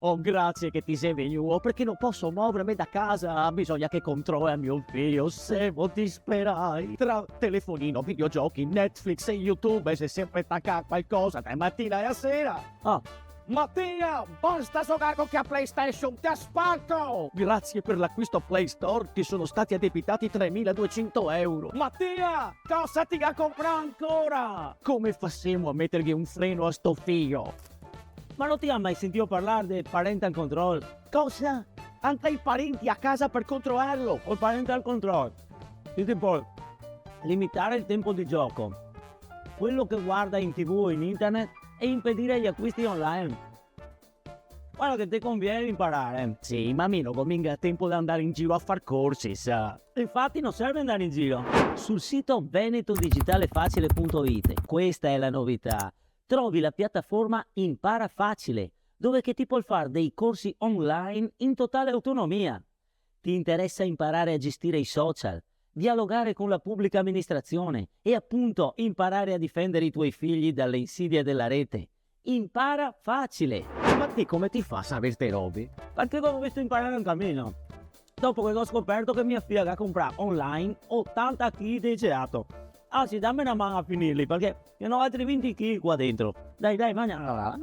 Oh, grazie che ti sei venuto, perché non posso muovermi da casa. Bisogna che controlli mio figlio, se mo disperai. Tra telefonino, videogiochi, Netflix e YouTube, sei sempre attaccato a qualcosa da mattina e a sera. Ah, Mattia, basta giocare con che PlayStation, ti spacco! Grazie per l'acquisto Play Store, ti sono stati addebitati 3.200 euro. Mattia, cosa ti ha comprato ancora? Come facciamo a mettergli un freno a sto figlio? Ma non ti ha mai sentito parlare del parental control? Cosa? Anche i parenti a casa per controllarlo. Col parental control si può limitare il tempo di gioco, quello che guarda in TV o in internet, e impedire gli acquisti online. Guarda che ti conviene imparare. Sì, ma meno comincia tempo di andare in giro a far corsi, sa. Infatti non serve andare in giro. Sul sito venetodigitalefacile.it, questa è la novità, trovi la piattaforma Impara Facile, dove che ti puoi fare dei corsi online in totale autonomia. Ti interessa imparare a gestire i social, dialogare con la pubblica amministrazione e appunto imparare a difendere i tuoi figli dalle insidie della rete. Impara Facile! Ma te come ti fa a sapere ste robe? Perché l'ho visto imparare in cammino. Dopo che ho scoperto che mia figlia ha comprato online 80 kg di gelato. Anzi, dammi una mano a finirli, perché ne ho altri 20 kg qua dentro. Dai, mangia.